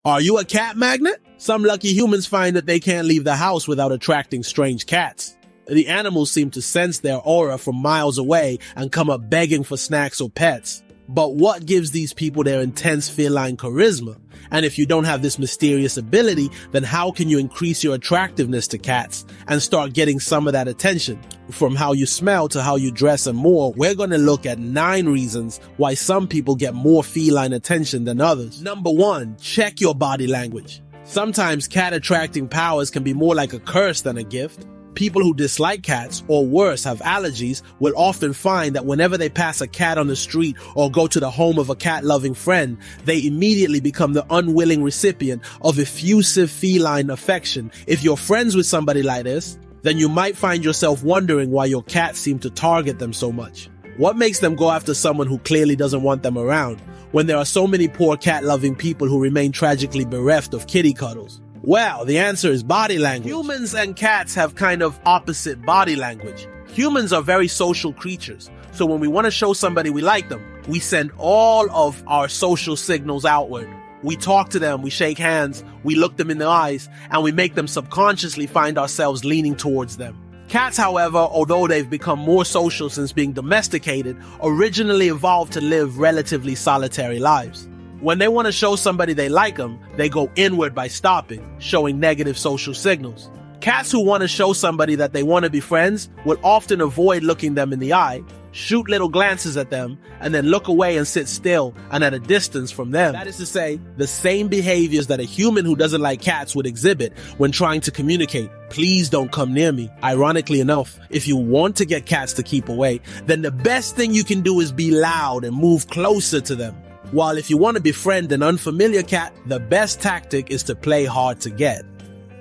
Are you a cat magnet? Some lucky humans find that they can't leave the house without attracting strange cats. The animals seem to sense their aura from miles away and come up begging for snacks or pets. But what gives these people their intense feline charisma? And if you don't have this mysterious ability, then how can you increase your attractiveness to cats and start getting some of that attention? From how you smell to how you dress and more, we're going to look at 9 reasons why some people get more feline attention than others. Number 1, check your body language. Sometimes cat attracting powers can be more like a curse than a gift. People who dislike cats, or worse, have allergies, will often find that whenever they pass a cat on the street or go to the home of a cat-loving friend, they immediately become the unwilling recipient of effusive feline affection. If you're friends with somebody like this, then you might find yourself wondering why your cats seem to target them so much. What makes them go after someone who clearly doesn't want them around, when there are so many poor cat-loving people who remain tragically bereft of kitty cuddles? Well, the answer is body language. Humans and cats have kind of opposite body language. Humans are very social creatures, so when we want to show somebody we like them, we send all of our social signals outward. We talk to them, we shake hands, we look them in the eyes, and we make them subconsciously find ourselves leaning towards them. Cats, however, although they've become more social since being domesticated, originally evolved to live relatively solitary lives. When they want to show somebody they like them, they go inward by stopping, showing negative social signals. Cats who want to show somebody that they want to be friends will often avoid looking them in the eye, shoot little glances at them, and then look away and sit still and at a distance from them. That is to say, the same behaviors that a human who doesn't like cats would exhibit when trying to communicate. Please don't come near me. Ironically enough, if you want to get cats to keep away, then the best thing you can do is be loud and move closer to them. While if you want to befriend an unfamiliar cat, the best tactic is to play hard to get.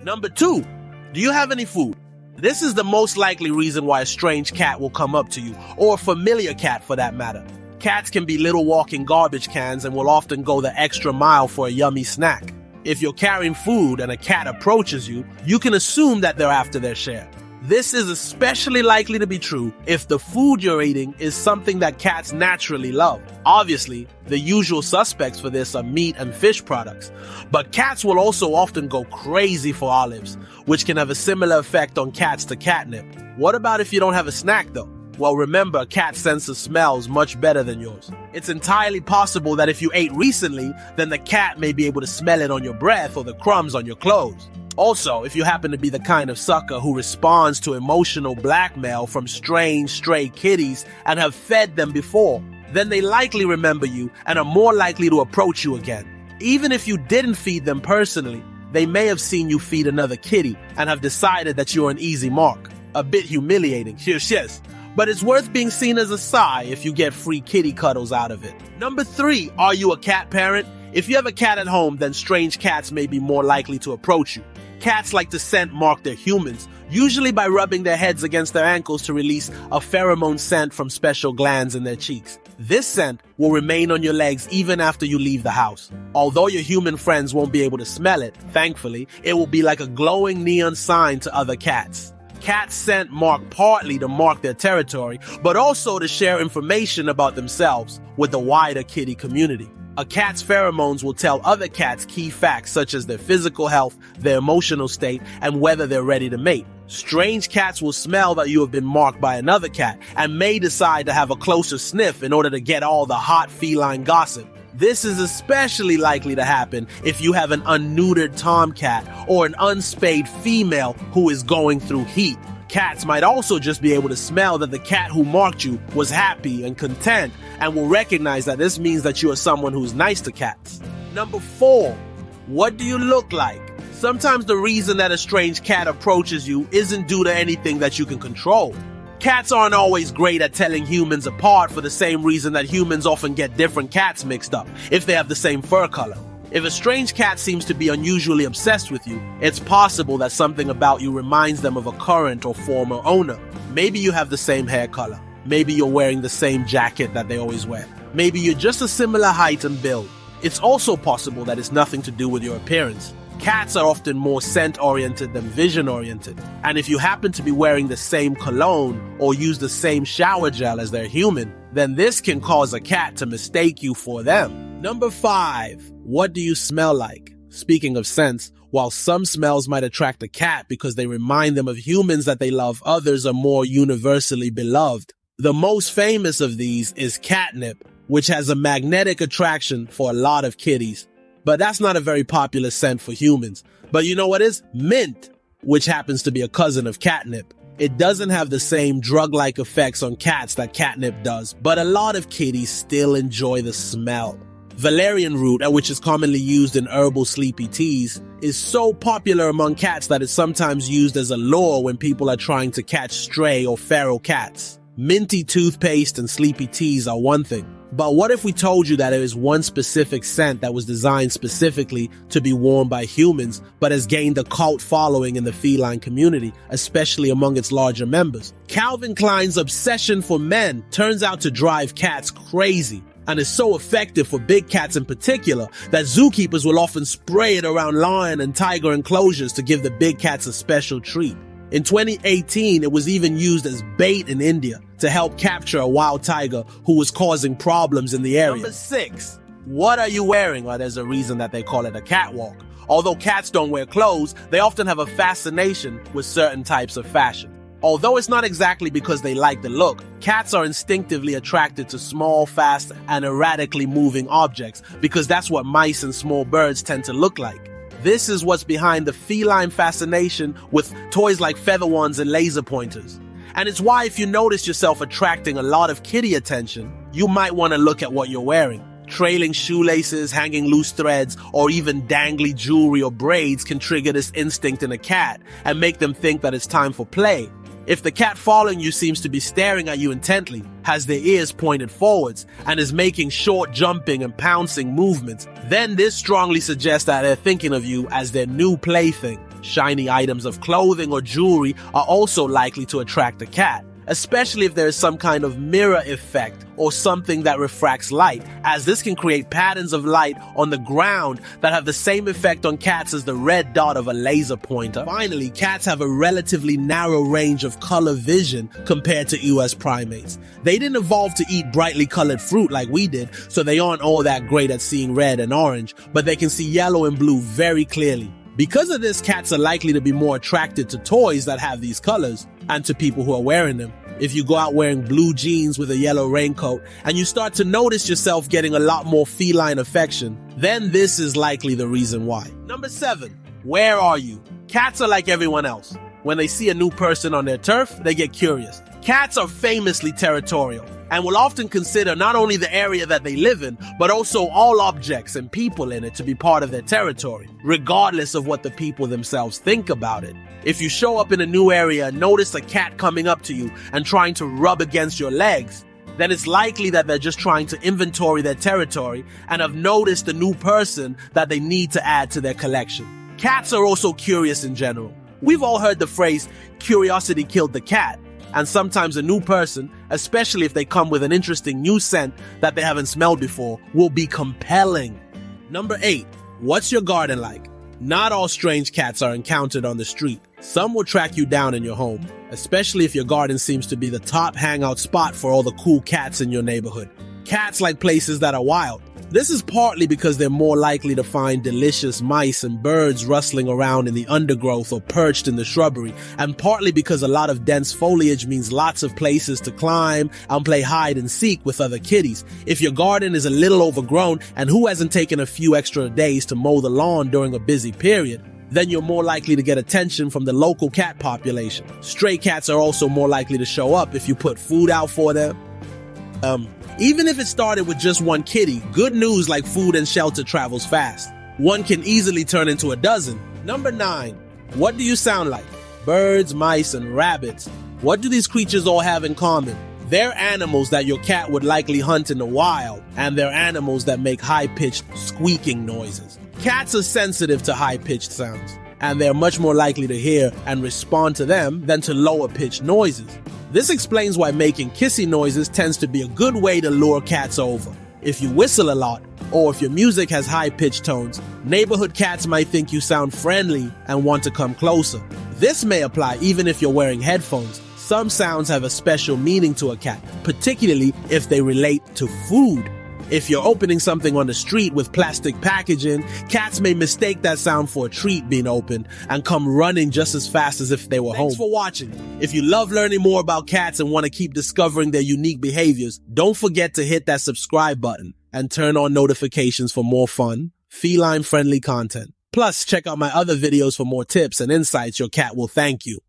Number 2, do you have any food? This is the most likely reason why a strange cat will come up to you, or a familiar cat for that matter. Cats can be little walking garbage cans and will often go the extra mile for a yummy snack. If you're carrying food and a cat approaches you, you can assume that they're after their share. This is especially likely to be true if the food you're eating is something that cats naturally love. Obviously, the usual suspects for this are meat and fish products, but cats will also often go crazy for olives, which can have a similar effect on cats to catnip. What about if you don't have a snack though? Well, remember, a cat's sense of smell is much better than yours. It's entirely possible that if you ate recently, then the cat may be able to smell it on your breath or the crumbs on your clothes. Also, if you happen to be the kind of sucker who responds to emotional blackmail from strange stray kitties and have fed them before, then they likely remember you and are more likely to approach you again. Even if you didn't feed them personally, they may have seen you feed another kitty and have decided that you're an easy mark. A bit humiliating, yes. But it's worth being seen as a sigh if you get free kitty cuddles out of it. Number 3, are you a cat parent? If you have a cat at home, then strange cats may be more likely to approach you. Cats like to scent mark their humans, usually by rubbing their heads against their ankles to release a pheromone scent from special glands in their cheeks. This scent will remain on your legs even after you leave the house. Although your human friends won't be able to smell it, thankfully, it will be like a glowing neon sign to other cats. Cats scent mark partly to mark their territory, but also to share information about themselves with the wider kitty community. A cat's pheromones will tell other cats key facts such as their physical health, their emotional state, and whether they're ready to mate. Strange cats will smell that you have been marked by another cat and may decide to have a closer sniff in order to get all the hot feline gossip. This is especially likely to happen if you have an unneutered tomcat or an unspayed female who is going through heat. Cats might also just be able to smell that the cat who marked you was happy and content and will recognize that this means that you are someone who's nice to cats. Number 4, what do you look like? Sometimes the reason that a strange cat approaches you isn't due to anything that you can control. Cats aren't always great at telling humans apart for the same reason that humans often get different cats mixed up if they have the same fur color. If a strange cat seems to be unusually obsessed with you, it's possible that something about you reminds them of a current or former owner. Maybe you have the same hair color. Maybe you're wearing the same jacket that they always wear. Maybe you're just a similar height and build. It's also possible that it's nothing to do with your appearance. Cats are often more scent-oriented than vision-oriented. And if you happen to be wearing the same cologne or use the same shower gel as their human, then this can cause a cat to mistake you for them. Number 5, what do you smell like? Speaking of scents, while some smells might attract a cat because they remind them of humans that they love, others are more universally beloved. The most famous of these is catnip, which has a magnetic attraction for a lot of kitties. But that's not a very popular scent for humans. But you know what is? Mint, which happens to be a cousin of catnip. It doesn't have the same drug-like effects on cats that catnip does, but a lot of kitties still enjoy the smell. Valerian root, which is commonly used in herbal sleepy teas, is so popular among cats that it's sometimes used as a lure when people are trying to catch stray or feral cats. Minty toothpaste and sleepy teas are one thing. But what if we told you that there is one specific scent that was designed specifically to be worn by humans, but has gained a cult following in the feline community, especially among its larger members? Calvin Klein's obsession for men turns out to drive cats crazy, and is so effective for big cats in particular that zookeepers will often spray it around lion and tiger enclosures to give the big cats a special treat. In 2018, it was even used as bait in India to help capture a wild tiger who was causing problems in the area. Number 6. What are you wearing? Well, there's a reason that they call it a catwalk. Although cats don't wear clothes, they often have a fascination with certain types of fashion. Although it's not exactly because they like the look, cats are instinctively attracted to small, fast, and erratically moving objects because that's what mice and small birds tend to look like. This is what's behind the feline fascination with toys like feather wands and laser pointers. And it's why if you notice yourself attracting a lot of kitty attention, you might want to look at what you're wearing. Trailing shoelaces, hanging loose threads, or even dangly jewelry or braids can trigger this instinct in a cat and make them think that it's time for play. If the cat following you seems to be staring at you intently, has their ears pointed forwards, and is making short jumping and pouncing movements, then this strongly suggests that they're thinking of you as their new plaything. Shiny items of clothing or jewelry are also likely to attract a cat, especially if there is some kind of mirror effect or something that refracts light, as this can create patterns of light on the ground that have the same effect on cats as the red dot of a laser pointer. Finally, cats have a relatively narrow range of color vision compared to US primates. They didn't evolve to eat brightly colored fruit like we did, so they aren't all that great at seeing red and orange, but they can see yellow and blue very clearly. Because of this, cats are likely to be more attracted to toys that have these colors and to people who are wearing them. If you go out wearing blue jeans with a yellow raincoat and you start to notice yourself getting a lot more feline affection, then this is likely the reason why. Number 7, where are you? Cats are like everyone else. When they see a new person on their turf, they get curious. Cats are famously territorial and will often consider not only the area that they live in, but also all objects and people in it to be part of their territory, regardless of what the people themselves think about it. If you show up in a new area and notice a cat coming up to you and trying to rub against your legs, then it's likely that they're just trying to inventory their territory and have noticed the new person that they need to add to their collection. Cats are also curious in general. We've all heard the phrase, curiosity killed the cat. And sometimes a new person, especially if they come with an interesting new scent that they haven't smelled before, will be compelling. Number 8, what's your garden like? Not all strange cats are encountered on the street. Some will track you down in your home, especially if your garden seems to be the top hangout spot for all the cool cats in your neighborhood. Cats like places that are wild. This is partly because they're more likely to find delicious mice and birds rustling around in the undergrowth or perched in the shrubbery, and partly because a lot of dense foliage means lots of places to climb and play hide and seek with other kitties. If your garden is a little overgrown, and who hasn't taken a few extra days to mow the lawn during a busy period, then you're more likely to get attention from the local cat population. Stray cats are also more likely to show up if you put food out for them. Even if it started with just one kitty, good news like food and shelter travels fast. One can easily turn into a dozen. Number 9, what do you sound like? Birds, mice, and rabbits. What do these creatures all have in common? They're animals that your cat would likely hunt in the wild, and they're animals that make high-pitched squeaking noises. Cats are sensitive to high-pitched sounds, and they're much more likely to hear and respond to them than to lower-pitched noises. This explains why making kissy noises tends to be a good way to lure cats over. If you whistle a lot, or if your music has high-pitched tones, neighborhood cats might think you sound friendly and want to come closer. This may apply even if you're wearing headphones. Some sounds have a special meaning to a cat, particularly if they relate to food. If you're opening something on the street with plastic packaging, cats may mistake that sound for a treat being opened and come running just as fast as if they were home. Thanks for watching. If you love learning more about cats and want to keep discovering their unique behaviors, don't forget to hit that subscribe button and turn on notifications for more fun, feline-friendly content. Plus, check out my other videos for more tips and insights your cat will thank you.